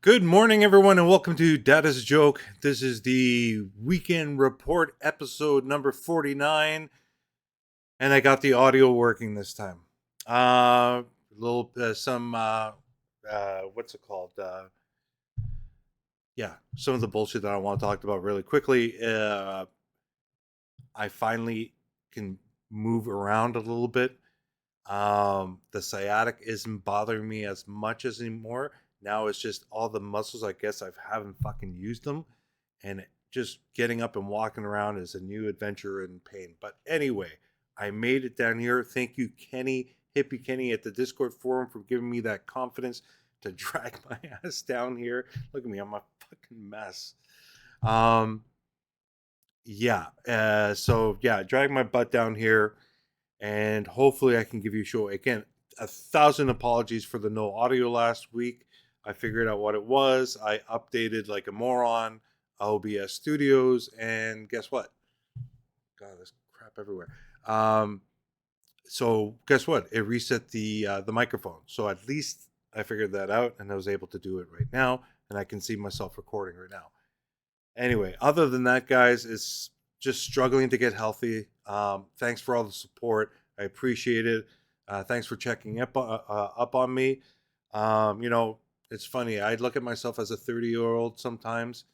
Good morning, everyone, and welcome to Dadisajoke. This is the weekend report episode number 49, and I got the audio working this time. Little some what's it called? Some of the bullshit that I want to talk about really quickly. I finally can move around a little bit. The sciatic isn't bothering me as much as anymore. Now it's just all the muscles. I guess I haven't fucking used them, and just getting up and walking around is a new adventure and pain. But anyway, I made it down here. Thank you, Kenny, Hippie Kenny, at the Discord forum for giving me that confidence to drag my ass down here. Look at me, I'm a fucking mess. Drag my butt down here, and hopefully I can give you a show. Again, 1,000 apologies for the no audio last week. I figured out what it was. I updated like a moron OBS Studios, and guess what? God, there's crap everywhere. So guess what? It reset the microphone. So at least I figured that out, and I was able to do it right now, and I can see myself recording right now. Anyway, other than that, guys, it's just struggling to get healthy. Thanks for all the support. I appreciate it. Thanks for checking up on me. It's funny. I look at myself as a 30-year-old sometimes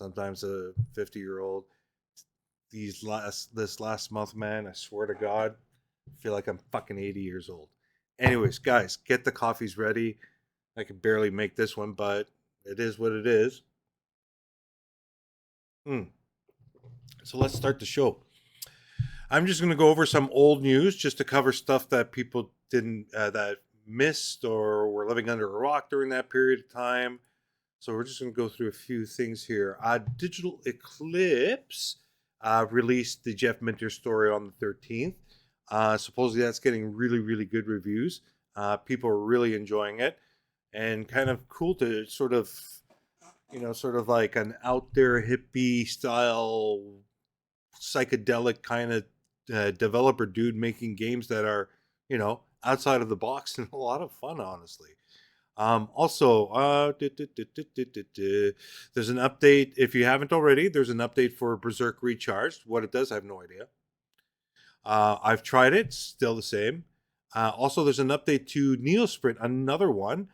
a 50-year-old. This last month, man, I swear to God, I feel like I'm fucking 80 years old. Anyways, guys, get the coffees ready. I can barely make this one, but it is what it is. So let's start the show. I'm just going to go over some old news just to cover stuff that people didn't that missed or were living under a rock during that period of time. So we're just going to go through a few things here. Digital Eclipse released the Jeff Minter story on the 13th. Supposedly that's getting really, really good reviews. People are really enjoying it, and kind of cool to sort of like an out there hippie style psychedelic kind of developer dude making games that are, outside of the box and a lot of fun, honestly. There's an update. If you haven't already, there's an update for Berserk Recharged. What it does, I have no idea. I've tried it, still the same. Also, there's an update to Neosprint, another one.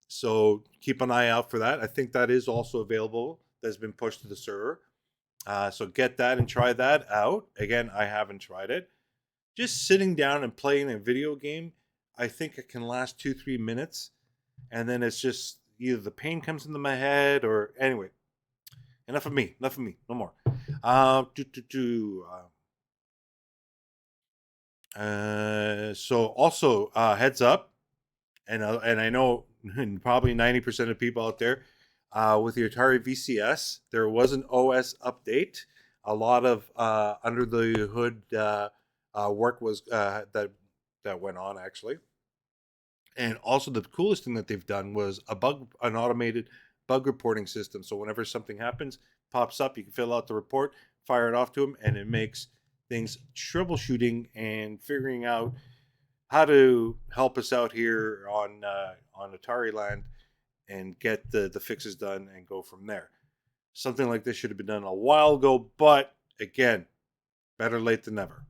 So keep an eye out for that. I think that is also available. That's been pushed to the server. So get that and try that out. Again, I haven't tried it. Just sitting down and playing a video game, I think it can last 2-3 minutes. And then it's just either the pain comes into my head or anyway. Enough of me. No more. So also heads up, and I know probably 90% of people out there, with the Atari VCS, there was an OS update. A lot of under the hood work was that went on, actually. And also the coolest thing that they've done was an automated bug reporting system. So whenever something happens, pops up, you can fill out the report, fire it off to them, and it makes things troubleshooting and figuring out how to help us out here on Atari land and get the fixes done and go from there. Something like this should have been done a while ago, but again, better late than never.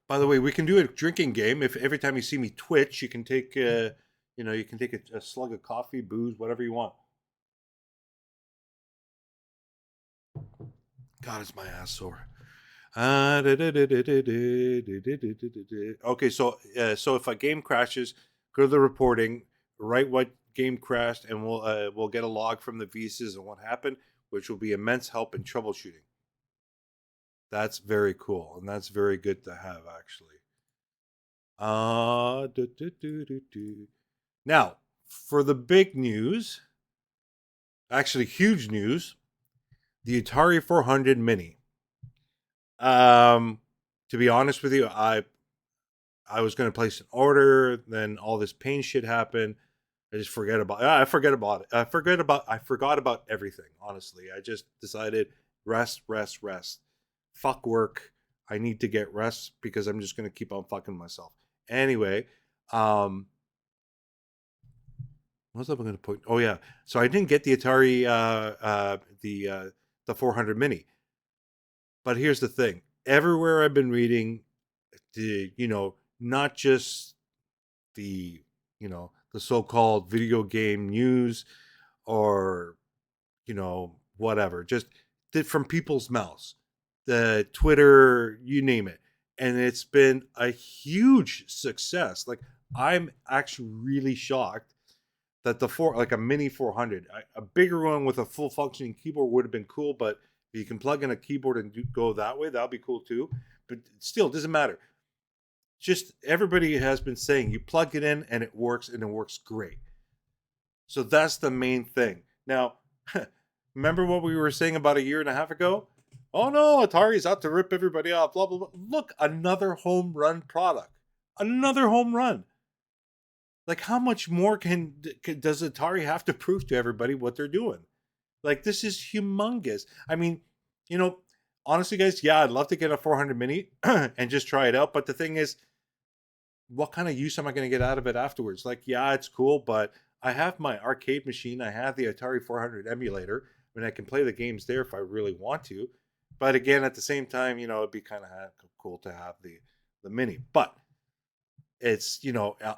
By the way, we can do a drinking game. If every time you see me twitch, you can take you can take a slug of coffee, booze, whatever you want. God, is my ass sore. Okay, so if a game crashes, go to the reporting, write what game crashed, and we'll get a log from the VCs and what happened, which will be immense help in troubleshooting. That's very cool, and that's very good to have, actually. Now, for the big news, actually huge news, the Atari 400 Mini. To be honest with you, I was going to place an order, then all this pain shit happened. I forgot about it. I forgot about everything, honestly. I just decided rest. Fuck work. I need to get rest because I'm just going to keep on fucking myself. Anyway, um, what was I going to point? Oh yeah, so I didn't get the Atari the 400 mini. But here's the thing: everywhere I've been reading, not just the the so-called video game news or whatever, just from people's mouths, the Twitter, you name it, and it's been a huge success. Like, I'm actually really shocked that like a mini 400, a bigger one with a full functioning keyboard would have been cool, but if you can plug in a keyboard and go that way, that'll be cool too. But still, it doesn't matter. Just everybody has been saying you plug it in and it works, and it works great. So that's the main thing. Now, remember what we were saying about a year and a half ago? Oh no, Atari's out to rip everybody off, blah, blah, blah. Look, another home run product. Another home run. Like, how much more does Atari have to prove to everybody what they're doing? Like, this is humongous. I mean, you know, honestly, guys, yeah, I'd love to get a 400 mini and just try it out. But the thing is, what kind of use am I going to get out of it afterwards? Like, yeah, it's cool, but I have my arcade machine. I have the Atari 400 emulator. I mean, I can play the games there if I really want to. But again, at the same time, it'd be kind of cool to have the mini. But it's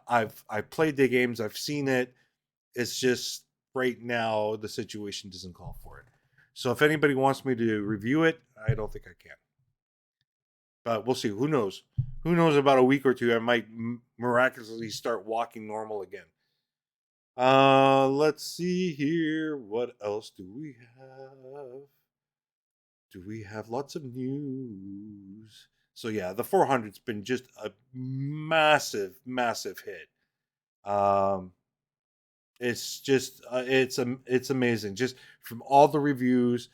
I've played the games, I've seen it. It's just right now the situation doesn't call for it. So if anybody wants me to review it, I don't think I can. But we'll see. Who knows? Who knows? About a week or two, I might miraculously start walking normal again. Let's see here. What else do we have? Do we have lots of news? So yeah, the 400's been just a massive, massive hit. Um, it's just it's amazing. Just from all the reviews,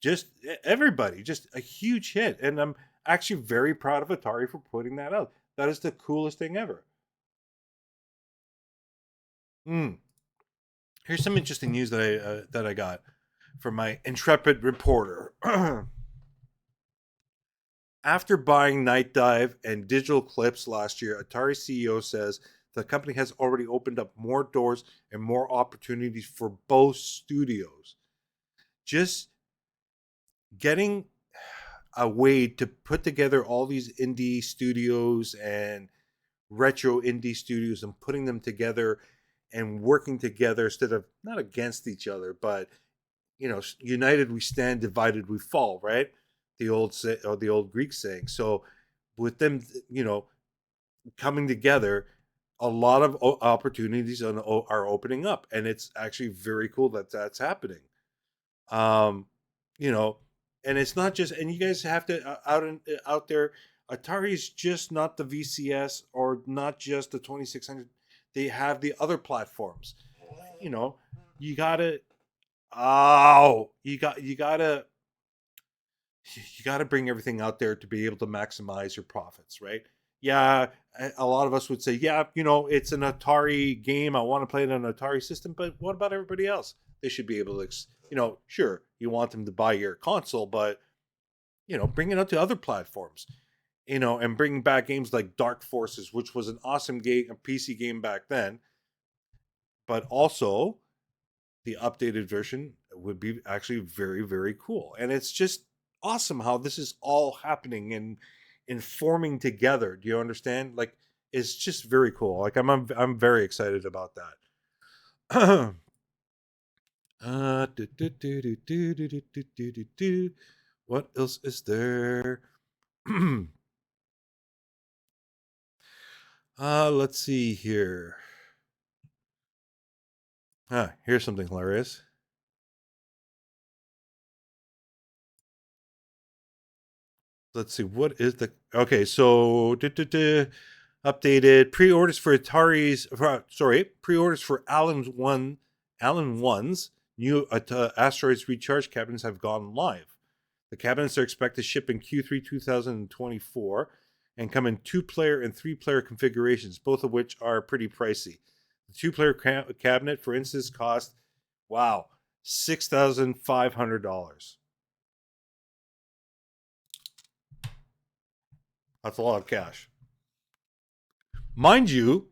just everybody, just a huge hit, and I'm actually very proud of Atari for putting that out. That is the coolest thing ever. Mm. Here's some interesting news that I got from my intrepid reporter. After buying Night Dive and Digital Clips last year, Atari CEO says the company has already opened up more doors and more opportunities for both studios. Just getting a way to put together all these indie studios and retro indie studios and putting them together and working together instead of not against each other, but united we stand, divided we fall, right? The old Greek saying. So with them, coming together, a lot of opportunities are opening up, and it's actually very cool that that's happening. Um, you know, and it's not just, and you guys have to out there. Atari's just not the VCS or not just the 2600. They have the other platforms. You know, you gotta. Oh, you got to bring everything out there to be able to maximize your profits, right? Yeah, a lot of us would say, yeah, it's an Atari game. I want to play it on an Atari system, but what about everybody else? They should be able to, sure, you want them to buy your console, but bring it out to other platforms, and bring back games like Dark Forces, which was an awesome game, a PC game back then, but also the updated version would be actually very, very cool. And it's just awesome how this is all happening and forming together. Do you understand? Like, it's just very cool. Like, I'm very excited about that. What else is there? Let's see here. Here's something hilarious. Let's see, what is the okay? So updated pre-orders for pre-orders for Allen One's new Asteroids Recharge cabinets have gone live. The cabinets are expected to ship in Q3 2024 and come in 2-player and 3-player configurations, both of which are pretty pricey. The 2-player cabinet, for instance, cost $6,500. That's a lot of cash. Mind you,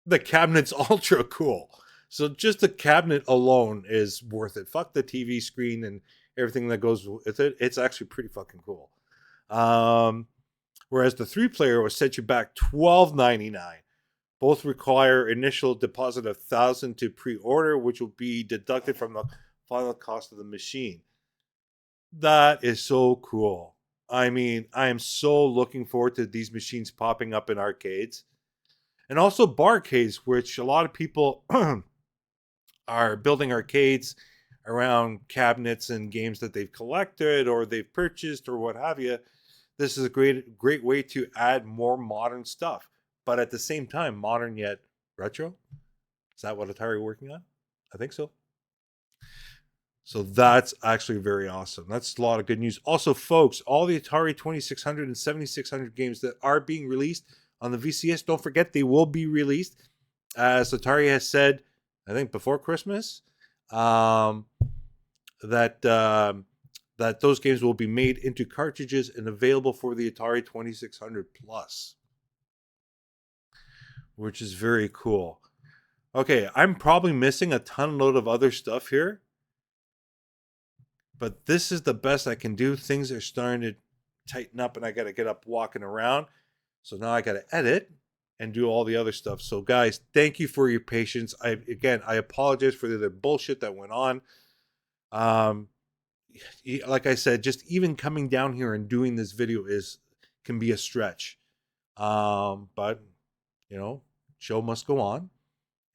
the cabinet's ultra cool. So just the cabinet alone is worth it. Fuck the TV screen and everything that goes with it. It's actually pretty fucking cool. Whereas the 3-player will set you back $12.99. Both require initial deposit of $1,000 to pre-order, which will be deducted from the final cost of the machine. That is so cool. I mean, I am so looking forward to these machines popping up in arcades. And also barcades, which a lot of people are building arcades around cabinets and games that they've collected or they've purchased or what have you. This is a great way to add more modern stuff, but at the same time, modern yet retro. Is that what Atari are working on? I think so. So that's actually very awesome. That's a lot of good news. Also, folks, all the Atari 2600 and 7600 games that are being released on the VCS, don't forget they will be released, as Atari has said, I think before Christmas, that that those games will be made into cartridges and available for the Atari 2600 Plus, which is very cool. Okay, I'm probably missing a ton load of other stuff here, but this is the best I can do. Things are starting to tighten up and I got to get up walking around. So now I got to edit and do all the other stuff. So guys, thank you for your patience. I apologize for the bullshit that went on. Like I said, just even coming down here and doing this video can be a stretch. But you know, show must go on.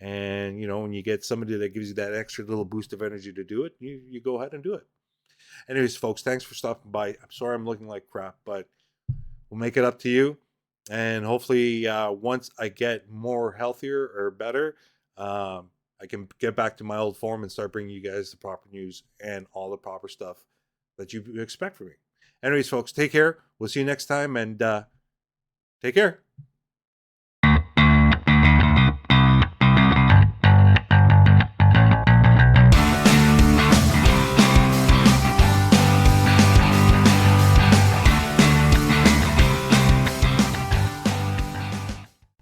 And you know, when you get somebody that gives you that extra little boost of energy to do it, you go ahead and do it. Anyways, folks, thanks for stopping by. I'm sorry I'm looking like crap, but we'll make it up to you. And hopefully, once I get more healthier or better, I can get back to my old form and start bringing you guys the proper news and all the proper stuff that you expect from me. Anyways, folks, take care. We'll see you next time, and take care.